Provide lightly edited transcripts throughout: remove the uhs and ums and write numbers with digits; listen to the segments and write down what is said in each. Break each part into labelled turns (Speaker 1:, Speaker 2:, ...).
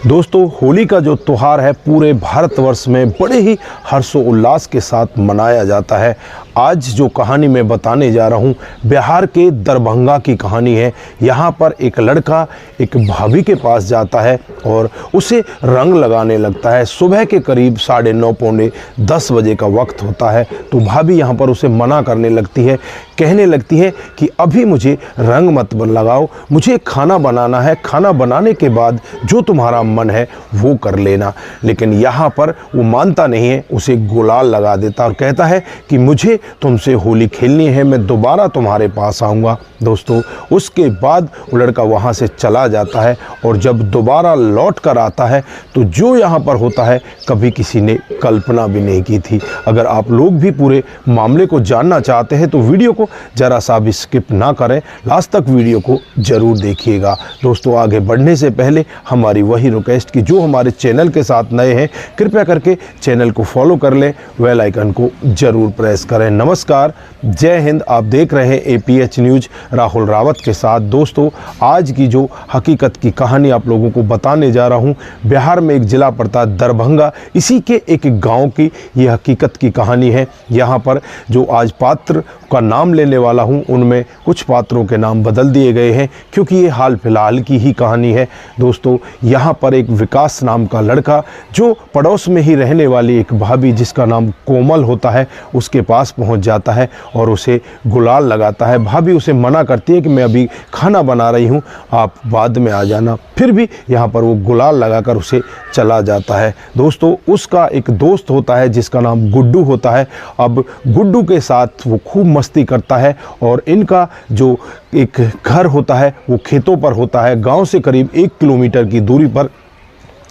Speaker 1: दोस्तों, होली का जो त्यौहार है पूरे भारतवर्ष में बड़े ही हर्षोल्लास के साथ मनाया जाता है। आज जो कहानी मैं बताने जा रहा हूँ बिहार के दरभंगा की कहानी है। यहाँ पर एक लड़का एक भाभी के पास जाता है और उसे रंग लगाने लगता है। सुबह के करीब 9:30 पौने 10 बजे का वक्त होता है। तो भाभी यहाँ पर उसे मना करने लगती है, कहने लगती है कि अभी मुझे रंग मत लगाओ, मुझे खाना बनाना है, खाना बनाने के बाद जो तुम्हारा मन है वो कर लेना। लेकिन यहाँ पर वो मानता नहीं है, उसे गुलाल लगा देता और कहता है कि मुझे तुमसे होली खेलनी है, मैं दोबारा तुम्हारे पास आऊँगा। दोस्तों, उसके बाद वो लड़का वहाँ से चला जाता है और जब दोबारा लौट कर आता है तो जो यहाँ पर होता है कभी किसी ने कल्पना भी नहीं की थी। अगर आप लोग भी पूरे मामले को जानना चाहते हैं तो वीडियो को ज़रा सा भी स्किप ना करें, लास्ट तक वीडियो को ज़रूर देखिएगा। दोस्तों, आगे बढ़ने से पहले हमारी वही रिक्वेस्ट कि जो हमारे चैनल के साथ नए हैं कृपया करके चैनल को फॉलो कर लें, बेल आइकन को ज़रूर प्रेस करें। नमस्कार, जय हिंद। आप देख रहे हैं APH न्यूज़ राहुल रावत के साथ। दोस्तों, आज की जो हकीकत की कहानी आप लोगों को बताने जा रहा हूं, बिहार में एक जिला पड़ता दरभंगा, इसी के एक गांव की ये हकीकत की कहानी है। यहां पर जो आज पात्र का नाम लेने वाला हूं उनमें कुछ पात्रों के नाम बदल दिए गए हैं क्योंकि ये हाल फिलहाल की ही कहानी है। दोस्तों, यहाँ पर एक विकास नाम का लड़का जो पड़ोस में ही रहने वाली एक भाभी जिसका नाम कोमल होता है उसके पास पहुँच जाता है और उसे गुलाल लगाता है। भाभी उसे मना करती है कि मैं अभी खाना बना रही हूँ, आप बाद में आ जाना। फिर भी यहाँ पर वो गुलाल लगाकर उसे चला जाता है। दोस्तों, उसका एक दोस्त होता है जिसका नाम गुड्डू होता है। अब गुड्डू के साथ वो खूब मस्ती करता है और इनका जो एक घर होता है वो खेतों पर होता है। गांव से करीब 1 किलोमीटर की दूरी पर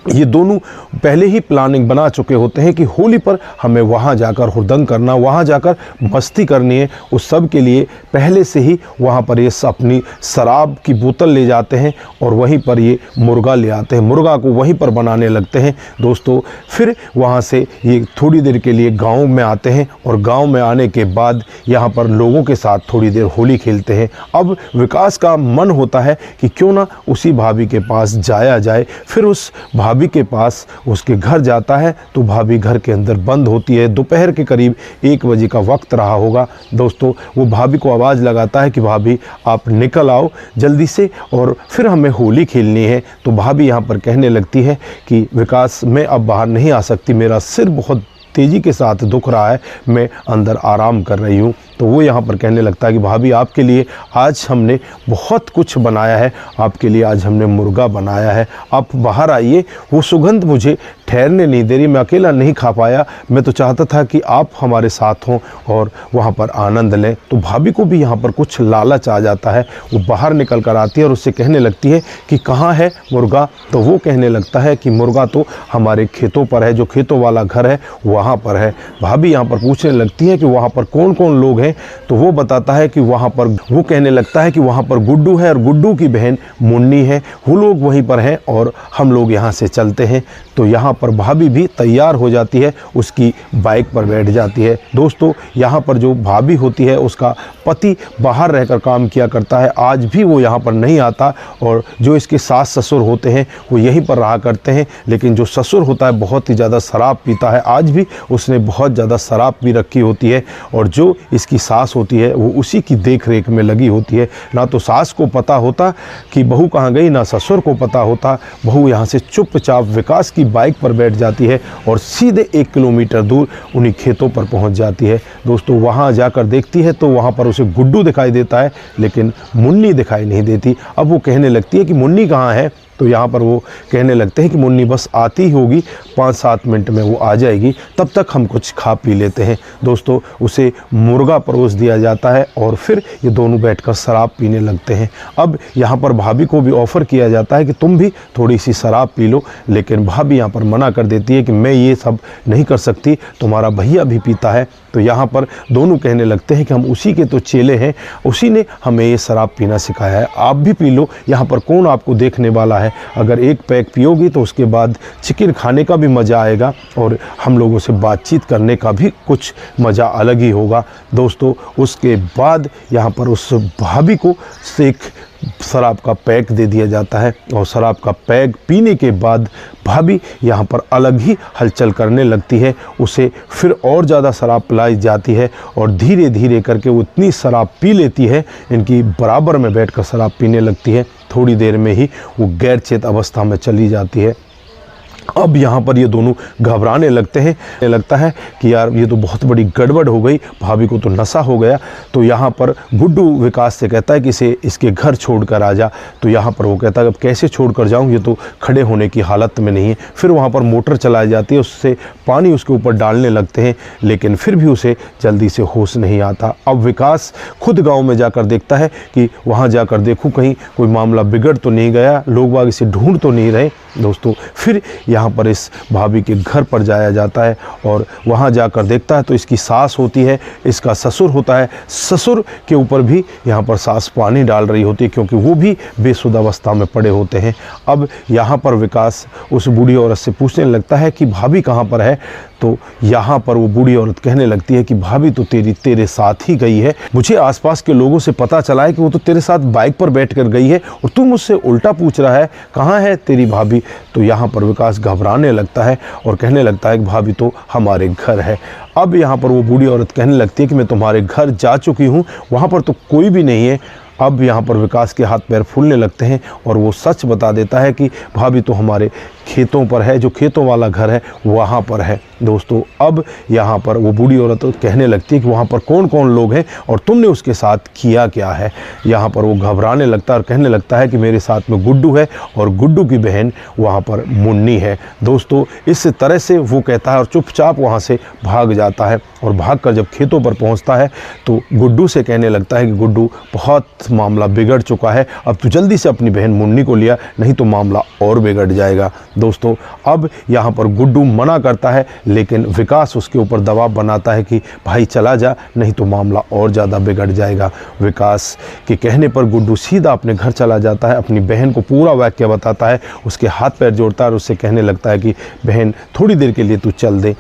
Speaker 1: ये दोनों पहले ही प्लानिंग बना चुके होते हैं कि होली पर हमें वहाँ जाकर हुड़दंग करना, वहाँ जाकर मस्ती करनी है। उस सब के लिए पहले से ही वहाँ पर ये अपनी शराब की बोतल ले जाते हैं और वहीं पर ये मुर्गा ले आते हैं, मुर्गा को वहीं पर बनाने लगते हैं। दोस्तों, फिर वहाँ से ये थोड़ी देर के लिए गाँव में आते हैं और गाँव में आने के बाद यहाँ पर लोगों के साथ थोड़ी देर होली खेलते हैं। अब विकास का मन होता है कि क्यों ना उसी भाभी के पास जाया जाए। फिर उस भाभी के पास उसके घर जाता है तो भाभी घर के अंदर बंद होती है। दोपहर के करीब 1 बजे का वक्त रहा होगा। दोस्तों, वो भाभी को आवाज़ लगाता है कि भाभी आप निकल आओ जल्दी से और फिर हमें होली खेलनी है। तो भाभी यहाँ पर कहने लगती है कि विकास, मैं अब बाहर नहीं आ सकती, मेरा सिर बहुत तेज़ी के साथ दुख रहा है, मैं अंदर आराम कर रही हूँ। तो वो यहाँ पर कहने लगता है कि भाभी आपके लिए आज हमने बहुत कुछ बनाया है, आपके लिए आज हमने मुर्गा बनाया है, आप बाहर आइए। वो सुगंध मुझे ठहरने नहीं दे रही, मैं अकेला नहीं खा पाया, मैं तो चाहता था कि आप हमारे साथ हों और वहाँ पर आनंद लें। तो भाभी को भी यहाँ पर कुछ लालच आ जाता है। वो बाहर निकल कर आती है और उससे कहने लगती है कि कहाँ है मुर्गा। तो वो कहने लगता है कि मुर्गा तो हमारे खेतों पर है, जो खेतों वाला घर है वहाँ पर है। भाभी यहाँ पर पूछने लगती है कि वहाँ पर कौन कौन लोग हैं। तो वो बताता है कि वहाँ पर, वो कहने लगता है कि वहाँ पर गुड्डू है और गुड्डू की बहन मुन्नी है, वो लोग वहीं पर हैं और हम लोग यहाँ से चलते हैं। तो यहाँ पर भाभी भी तैयार हो जाती है, उसकी बाइक पर बैठ जाती है। दोस्तों, यहाँ पर जो भाभी होती है उसका पति बाहर रहकर काम किया करता है, आज भी वो यहाँ पर नहीं आता और जो इसके सास ससुर होते हैं वो यहीं पर रहा करते हैं। लेकिन जो ससुर होता है बहुत ही ज़्यादा शराब पीता है, आज भी उसने बहुत ज़्यादा शराब पी रखी होती है और जो इसकी सास होती है वो उसी की देख रेख में लगी होती है। ना तो सास को पता होता कि बहू कहाँ गई, ना ससुर को पता होता। बहू यहाँ से चुपचाप विकास की बाइक पर बैठ जाती है और सीधे 1 किलोमीटर दूर उन्हीं खेतों पर पहुँच जाती है। दोस्तों, वहाँ जाकर देखती है तो वहाँ पर उसे गुड्डू दिखाई देता है लेकिन मुन्नी दिखाई नहीं देती। अब वो कहने लगती है कि मुन्नी कहाँ है। तो यहाँ पर वो कहने लगते हैं कि मुन्नी बस आती होगी, 5-7 मिनट में वो आ जाएगी, तब तक हम कुछ खा पी लेते हैं। दोस्तों, उसे मुर्गा परोस दिया जाता है और फिर ये दोनों बैठकर शराब पीने लगते हैं। अब यहाँ पर भाभी को भी ऑफ़र किया जाता है कि तुम भी थोड़ी सी शराब पी लो, लेकिन भाभी यहाँ पर मना कर देती है कि मैं ये सब नहीं कर सकती, तुम्हारा भैया भी पीता है। तो यहाँ पर दोनों कहने लगते हैं कि हम उसी के तो चेले हैं, उसी ने हमें ये शराब पीना सिखाया है, आप भी पी लो, यहाँ पर कौन आपको देखने वाला है। अगर एक पैक पियोगी तो उसके बाद चिकन खाने का भी मज़ा आएगा और हम लोगों से बातचीत करने का भी कुछ मज़ा अलग ही होगा। दोस्तों, उसके बाद यहाँ पर उस भाभी को एक शराब का पैक दे दिया जाता है और शराब का पैक पीने के बाद भाभी यहाँ पर अलग ही हलचल करने लगती है। उसे फिर और ज़्यादा शराब पिलाई जाती है और धीरे धीरे करके वो इतनी शराब पी लेती है, इनकी बराबर में बैठकर शराब पीने लगती है। थोड़ी देर में ही वो गैर चेत अवस्था में चली जाती है। अब यहाँ पर ये दोनों घबराने लगते हैं। लगता है कि यार ये तो बहुत बड़ी गड़बड़ हो गई, भाभी को तो नशा हो गया। तो यहाँ पर गुड्डू विकास से कहता है कि इसे इसके घर छोड़कर आ जा। तो यहाँ पर वो कहता है अब कैसे छोड़कर जाऊँ, ये तो खड़े होने की हालत में नहीं है। फिर वहाँ पर मोटर चलाई जाती है, उससे पानी उसके ऊपर डालने लगते हैं, लेकिन फिर भी उसे जल्दी से होश नहीं आता। अब विकास खुद गाँव में जाकर देखता है कि वहाँ जाकर देखूँ कहीं कोई मामला बिगड़ तो नहीं गया, लोग बाग इसे ढूंढ तो नहीं रहे। दोस्तों फिर यहाँ पर इस भाभी के घर पर जाया जाता है और वहाँ जाकर देखता है तो इसकी सास होती है, इसका ससुर होता है। ससुर के ऊपर भी यहाँ पर सास पानी डाल रही होती है क्योंकि वो भी बेसुध अवस्था में पड़े होते हैं। अब यहाँ पर विकास उस बूढ़ी औरत से पूछने लगता है कि भाभी कहाँ पर है। तो यहाँ पर वो बूढ़ी औरत कहने लगती है कि भाभी तो तेरे साथ ही गई है, मुझे आसपास के लोगों से पता चला है कि वो तो तेरे साथ बाइक पर बैठकर गई है और तू मुझसे उल्टा पूछ रहा है कहाँ है तेरी भाभी। तो यहाँ पर विकास घबराने लगता है और कहने लगता है कि भाभी तो हमारे घर है। अब यहाँ पर वो बूढ़ी औरत कहने लगती है कि मैं तुम्हारे घर जा चुकी हूँ, वहाँ पर तो कोई भी नहीं है। अब यहाँ पर विकास के हाथ पैर फूलने लगते हैं और वो सच बता देता है कि भाभी तो हमारे खेतों पर है, जो खेतों वाला घर है वहाँ पर है। दोस्तों अब यहाँ पर वो बूढ़ी औरत कहने लगती है कि वहाँ पर कौन कौन लोग हैं और तुमने उसके साथ किया क्या है। यहाँ पर वो घबराने लगता है और कहने लगता है कि मेरे साथ में गुड्डू है और गुड्डू की बहन वहाँ पर मुन्नी है। दोस्तों इस तरह से वो कहता है और चुपचाप वहाँ से भाग जाता है और भागकर जब खेतों पर पहुँचता है तो गुड्डू से कहने लगता है कि गुड्डू बहुत मामला बिगड़ चुका है, अब तू जल्दी से अपनी बहन मुन्नी को लिया, नहीं तो मामला और बिगड़ जाएगा। दोस्तों अब यहाँ पर गुड्डू मना करता है, लेकिन विकास उसके ऊपर दबाव बनाता है कि भाई चला जा, नहीं तो मामला और ज़्यादा बिगड़ जाएगा। विकास के कहने पर गुड्डू सीधा अपने घर चला जाता है, अपनी बहन को पूरा वाक्य बताता है, उसके हाथ पैर जोड़ता है और उससे कहने लगता है कि बहन थोड़ी देर के लिए तू चल दे।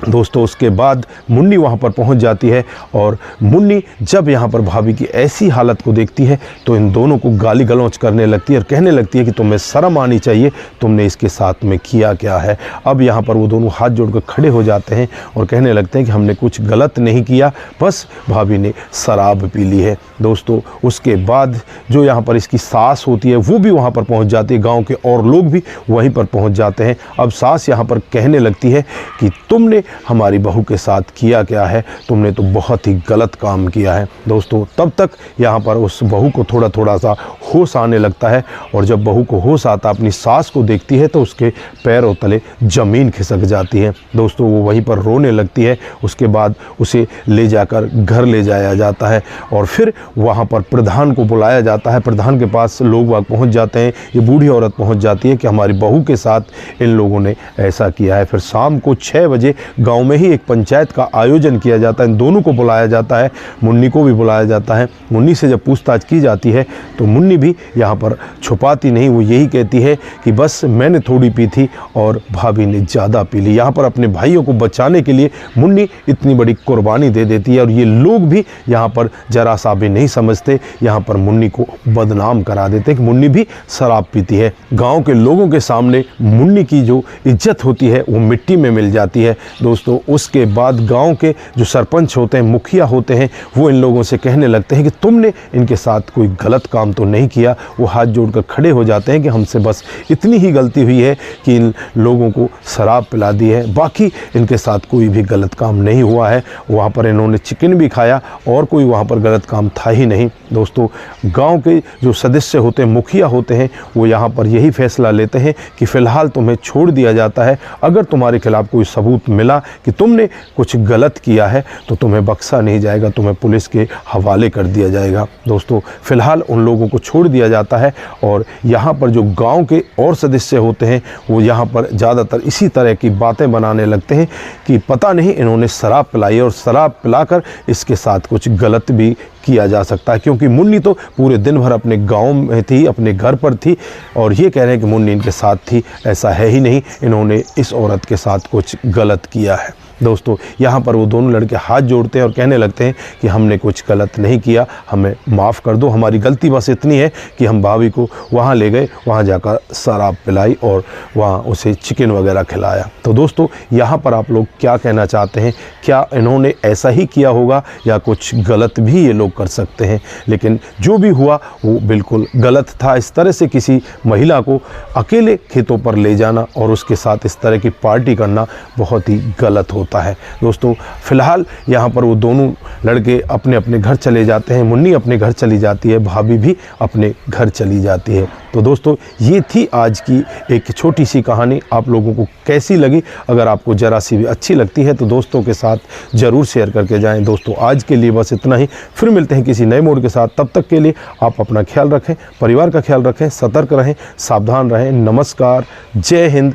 Speaker 1: दोस्तों उसके बाद मुन्नी वहाँ पर पहुँच जाती है और मुन्नी जब यहाँ पर भाभी की ऐसी हालत को देखती है तो इन दोनों को गाली गलौज करने लगती है और कहने लगती है कि तुम्हें शर्म आनी चाहिए, तुमने इसके साथ में किया क्या है। अब यहाँ पर वो दोनों हाथ जोड़कर खड़े हो जाते हैं और कहने लगते हैं कि हमने कुछ गलत नहीं किया, बस भाभी ने शराब पी ली है। दोस्तों उसके बाद जो यहाँ पर इसकी सास होती है वो भी वहाँ पर पहुँच जाती है, गाँव के और लोग भी वहीं पर पहुँच जाते हैं। अब सास यहाँ पर कहने लगती है कि तुमने हमारी बहू के साथ किया क्या है, तुमने तो बहुत ही गलत काम किया है। दोस्तों तब तक यहाँ पर उस बहू को थोड़ा थोड़ा सा होश आने लगता है और जब बहू को होश आता अपनी सास को देखती है तो उसके पैरों तले ज़मीन खिसक जाती है। दोस्तों वो वहीं पर रोने लगती है। उसके बाद उसे ले जाकर घर ले जाया जाता है और फिर वहाँ पर प्रधान को बुलाया जाता है। प्रधान के पास लोग वहाँ पहुँच जाते हैं, ये बूढ़ी औरत पहुँच जाती है कि हमारी बहू के साथ इन लोगों ने ऐसा किया है। फिर शाम को 6 बजे गांव में ही एक पंचायत का आयोजन किया जाता है, इन दोनों को बुलाया जाता है, मुन्नी को भी बुलाया जाता है। मुन्नी से जब पूछताछ की जाती है तो मुन्नी भी यहाँ पर छुपाती नहीं, वो यही कहती है कि बस मैंने थोड़ी पी थी और भाभी ने ज़्यादा पी ली। यहाँ पर अपने भाइयों को बचाने के लिए मुन्नी इतनी बड़ी कुर्बानी दे देती है और ये लोग भी यहाँ पर जरा सा भी नहीं समझते, यहाँ पर मुन्नी को बदनाम करा देते कि मुन्नी भी शराब पीती है। गाँव के लोगों के सामने मुन्नी की जो इज्जत होती है वो मिट्टी में मिल जाती है। दोस्तों उसके बाद गांव के जो सरपंच होते हैं, मुखिया होते हैं, वो इन लोगों से कहने लगते हैं कि तुमने इनके साथ कोई गलत काम तो नहीं किया। वो हाथ जोड़कर खड़े हो जाते हैं कि हमसे बस इतनी ही गलती हुई है कि इन लोगों को शराब पिला दी है, बाकी इनके साथ कोई भी गलत काम नहीं हुआ है। वहाँ पर इन्होंने चिकन भी खाया और कोई वहाँ पर गलत काम था ही नहीं। दोस्तों गाँव के जो सदस्य होते हैं, मुखिया होते हैं, वो यहाँ पर यही फैसला लेते हैं कि फ़िलहाल तुम्हें छोड़ दिया जाता है। अगर तुम्हारे खिलाफ़ कोई सबूत मिला कि तुमने कुछ गलत किया है तो तुम्हें बख्शा नहीं जाएगा, तुम्हें पुलिस के हवाले कर दिया जाएगा। दोस्तों फिलहाल उन लोगों को छोड़ दिया जाता है और यहाँ पर जो गांव के और सदस्य होते हैं वो यहाँ पर ज़्यादातर इसी तरह की बातें बनाने लगते हैं कि पता नहीं इन्होंने शराब पिलाई और शराब पिलाकर इसके साथ कुछ गलत भी किया जा सकता है, क्योंकि मुन्नी तो पूरे दिन भर अपने गांव में थी, अपने घर पर थी और ये कह रहे हैं कि मुन्नी इनके साथ थी। ऐसा है ही नहीं, इन्होंने इस औरत के साथ कुछ गलत किया है। दोस्तों यहाँ पर वो दोनों लड़के हाथ जोड़ते हैं और कहने लगते हैं कि हमने कुछ गलत नहीं किया, हमें माफ़ कर दो, हमारी गलती बस इतनी है कि हम भाभी को वहाँ ले गए, वहाँ जाकर शराब पिलाई और वहाँ उसे चिकन वगैरह खिलाया। तो दोस्तों यहाँ पर आप लोग क्या कहना चाहते हैं? क्या इन्होंने ऐसा ही किया होगा या कुछ गलत भी ये लोग कर सकते हैं? लेकिन जो भी हुआ वो बिल्कुल गलत था। इस तरह से किसी महिला को अकेले खेतों पर ले जाना और उसके साथ इस तरह की पार्टी करना बहुत ही गलत होता है। दोस्तों फ़िलहाल यहाँ पर वो दोनों लड़के अपने अपने घर चले जाते हैं। मुन्नी अपने घर चली जाती है, भाभी भी अपने घर चली जाती है। तो दोस्तों ये थी आज की एक छोटी सी कहानी। आप लोगों को कैसी लगी? अगर आपको ज़रा सी भी अच्छी लगती है तो दोस्तों के साथ ज़रूर शेयर करके जाएं। दोस्तों आज के लिए बस इतना ही, फिर मिलते हैं किसी नए मोड के साथ। तब तक के लिए आप अपना ख्याल रखें, परिवार का ख्याल रखें, सतर्क रहें, सावधान रहें। नमस्कार, जय हिंद,